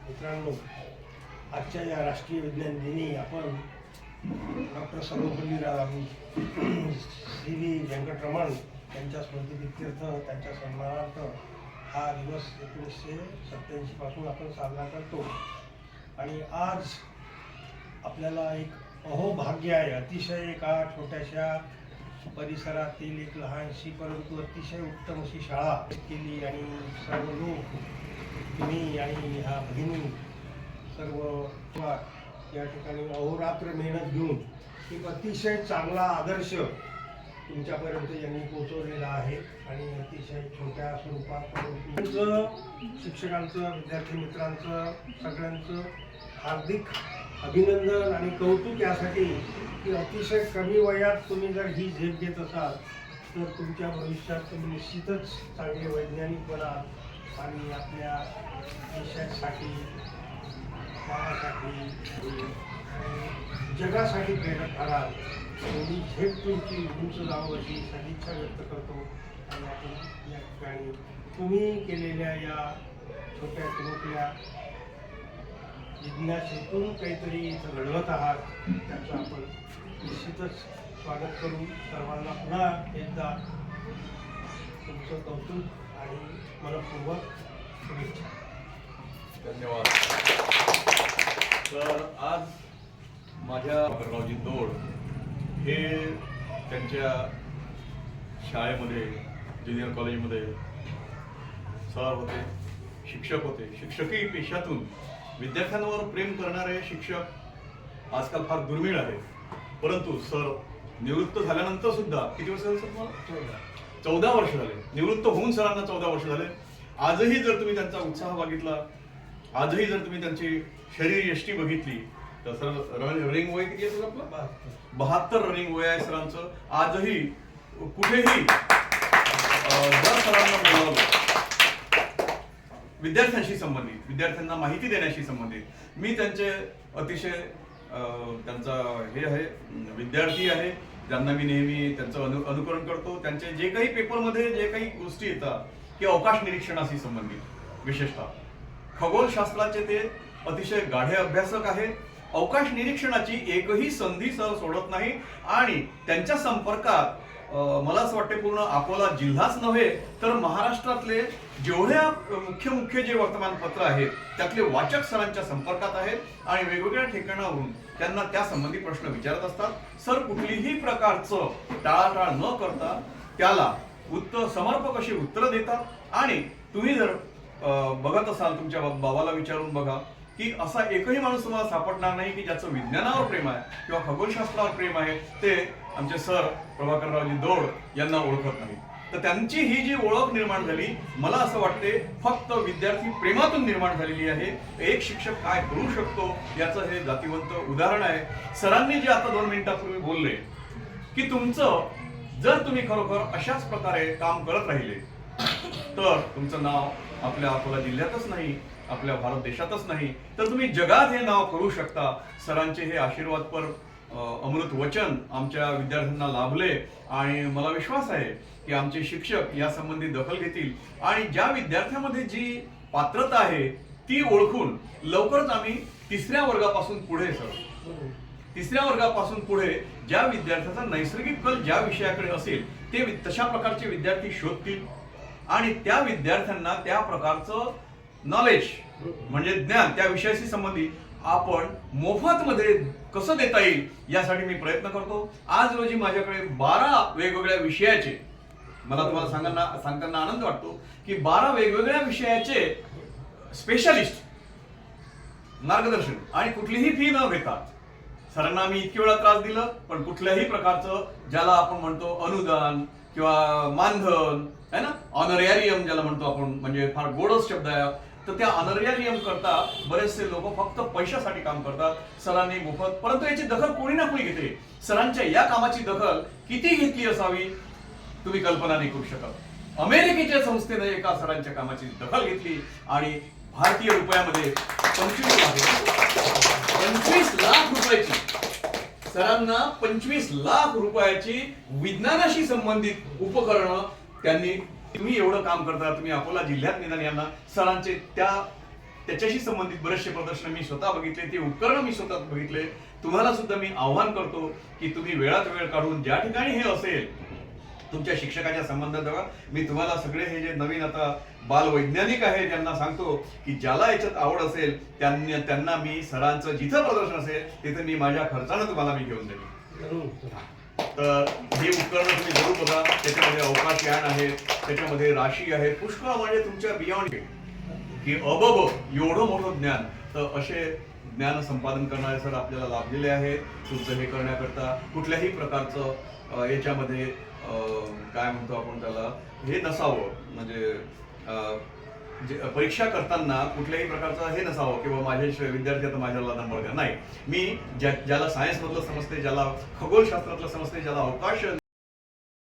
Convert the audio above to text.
मित्रांनो, आजच्या या राष्ट्रीय विज्ञान दिनी आपण डॉक्टर सर्वपल्ली श्री व्ही व्यंकटरमण यांच्या स्मृतिप्रीत्यर्थ त्यांच्या सन्मानार्थ हा दिवस 1987 पासून आपण साजरा करतो. आणि आज आपल्याला एक अहोभाग्य आहे. अतिशय एका छोट्याशा परिसरातील एक लहानशी परंतु अतिशय उत्तम अशी शाळा केली आणि सर्व लोक, तुम्ही आणि ह्या भगिनी सर्व या ठिकाणी अहोरात्र मेहनत घेऊन एक अतिशय चांगला आदर्श तुमच्यापर्यंत यांनी पोहोचवलेला आहे. आणि अतिशय छोट्या स्वरूपात शिक्षकांचं, विद्यार्थी मित्रांचं, सगळ्यांचं हार्दिक अभिनंदन आणि कौतुक यासाठी की अतिशय कमी वयात तुम्ही जर ही झेप घेत असाल तर तुमच्या भविष्यात तुम्ही निश्चितच चांगले वैज्ञानिक बनाल आणि आपल्या देशासाठी, गावासाठी, जगासाठी प्रेरक ठराल. एवढी झेप तुमची उंच जावं अशी सदिच्छा व्यक्त करतो. आणि आपण या ठिकाणी तुम्ही केलेल्या या छोट्या चिमुकल्या जिज्ञासेतून काहीतरी इथं घडवत आहात, त्याचं आपण निश्चितच स्वागत करू. सर्वांना पुन्हा एकदा तुमचं कौतुक आणि मनपूर्वक शुभेच्छा. धन्यवाद. तर आज माझ्या प्रभाकररावजी दौड हे त्यांच्या शाळेमध्ये, ज्युनियर कॉलेजमध्ये सर होते, शिक्षक होते. शिक्षकी पेशातून विद्यार्थ्यांवर प्रेम करणारे शिक्षक आजकाल फार दुर्मिळ आहे. परंतु सर निवृत्त झाल्यानंतर सुद्धा किती वर्ष झाले सर तुम्हाला? 14 वर्ष झाले. निवृत्त होऊन सरांना 14 वर्ष झाले. आजही जर तुम्ही त्यांचा उत्साह बघितला, आजही जर तुम्ही त्यांची शरीर यष्टी बघितली तर सर रनिंग वय किती आहे आपलं? 72 रनिंग वय आहे सरांचं. आजही कुठेही जर सरांना बोलावलं विद्यार्थ्यांशी संबंधित, विद्यार्थ्यांना माहिती देण्याशी संबंधित, मी त्यांचे अतिशय त्यांचा हे आहे, विद्यार्थी आहे, ज्यांना मी नेहमी त्यांचं अनुकरण करतो. त्यांचे जे काही पेपरमध्ये जे काही गोष्टी येतात की अवकाश निरीक्षणाशी संबंधित, विशेषतः खगोलशास्त्राचे ते अतिशय गाढे अभ्यासक आहेत. अवकाश निरीक्षणाची एकही संधी सर सोडत नाही. आणि त्यांच्या संपर्कात मला असं वाटतं पूर्ण अकोला जिल्हाच नव्हे तर महाराष्ट्रातले जेवढ्या मुख्य जे वर्तमानपत्र आहेत त्यातले वाचक सरांच्या संपर्कात आहेत आणि वेगवेगळ्या ठिकाणावरून त्यांना त्या संबंधी प्रश्न विचारत असतात. सर कुठलीही प्रकारचं टाळाटाळ न करता त्याला समर्पक अशी उत्तरं देतात. आणि तुम्ही जर बघत असाल, तुमच्या बाबाला विचारून बघा की असा एकही माणूस तुम्हाला सापडणार नाही की ज्याचं विज्ञानावर प्रेम आहे किंवा खगोलशास्त्रावर प्रेम आहे ते आमचे सर प्रभाकररावजी दौड यांना ओळखत नाही. तर त्यांची ही जी ओळख निर्माण झाली, मला असं वाटते फक्त विद्यार्थी प्रेमातून निर्माण झालेली आहे. एक शिक्षक काय करू शकतो याचं हे जातीवंत उदाहरण आहे. सरांनी जे आता 2 मिनिटांपूर्वी बोलले की तुमचं जर तुम्ही खरोखर अशाच प्रकारे काम करत राहिले तर तुमचं नाव आपल्या अकोला जिल्ह्यातच नाही, आपल्या भारत देशातच नाही तर तुम्ही जगात हे नाव करू शकता. सरांचे हे आशीर्वादपर अमृत वचन आमच्या विद्यार्थ्यांना लाभले आणि मला विश्वास आहे की आमचे शिक्षक या संबंधी दखल घेतील आणि ज्या विद्यार्थ्यांमध्ये जी पात्रता आहे ती ओळखून लवकरच आम्ही 3ऱ्या वर्गापासून पुढे ज्या विद्यार्थ्याचा नैसर्गिक कल ज्या विषयाकडे असेल ते तशा प्रकारचे विद्यार्थी शोधतील आणि त्या विद्यार्थ्यांना त्या प्रकारचं नॉलेज म्हणजे ज्ञान त्या विषयाशी संबंधित आपण मोफत मध्ये कसं देता येईल यासाठी मी प्रयत्न करतो. आज रोजी माझ्याकडे 12 वेगवेगळ्या विषयाचे, मला तुम्हाला सांगताना आनंद वाटतो की 12 वेगवेगळ्या विषयाचे स्पेशालिस्ट मार्गदर्शन आणि कुठलीही फी न घेता सरांना मी इतके वेळा त्रास दिला पण कुठल्याही प्रकारचं ज्याला आपण म्हणतो अनुदान किंवा मानधन आहे ना, ऑनरॅरियम ज्याला म्हणतो आपण, म्हणजे फार गोडच शब्द आहे, तर त्या ऑनरॅरियम करता बरेचसे लोक फक्त पैशासाठी काम करतात. सरांनी मोफत, परंतु याची दखल कोणी ना कोणी घेते. सरांच्या या कामाची दखल किती घेतली असावी तुम्ही कल्पना नाही करू शकत. अमेरिकेच्या संस्थेने एका सरांच्या कामाची दखल घेतली आणि भारतीय रुपयामध्ये 25 लाख रुपयाची, सरांना 25 लाख रुपयाची विज्ञानाशी संबंधित उपकरणं त्यांनी तुम्ही एवढं काम करता, तुम्ही अकोला जिल्ह्यात निदान यांना सरांचे त्या त्याच्याशी संबंधित बरेचसे प्रदर्शन मी स्वतः बघितले, ते उपकरणं मी स्वतः बघितले. तुम्हाला सुद्धा मी आव्हान करतो की तुम्ही वेळात वेळ काढून ज्या ठिकाणी हे असेल तुमच्या शिक्षकाच्या संबंधात बघा. मी तुम्हाला सगळे हे जे नवीन आता बालवैज्ञानिक आहे त्यांना सांगतो की ज्याला याच्यात आवड असेल त्यांना मी सरांचं जिथं प्रदर्शन असेल तिथे मी माझ्या खर्चानं तुम्हाला मी घेऊन देईन. तर हे उपकरणं तुम्ही जरूर बघा. त्याच्यामध्ये अवकाशयान आहे, त्याच्यामध्ये राशी आहे, पुष्कळ म्हणजे तुमच्या बियॉन्ड की एवढं मोठं ज्ञान. तर असे ज्ञान संपादन करणारे सर आपल्याला लाभलेले आहेत. तुमचं हे करण्याकरता कुठल्याही प्रकारचं याच्यामध्ये काय म्हणतो आपण त्याला हे नसावं, म्हणजे परीक्षा करताना कुठल्याही प्रकारचं हे नसावं किंवा माझ्या विद्यार्थी आता माझ्याला नंबर द्या. नाही, मी ज्याला सायन्स मधलं समजते, ज्याला खगोलशास्त्रातलं समजते, ज्याला अवकाश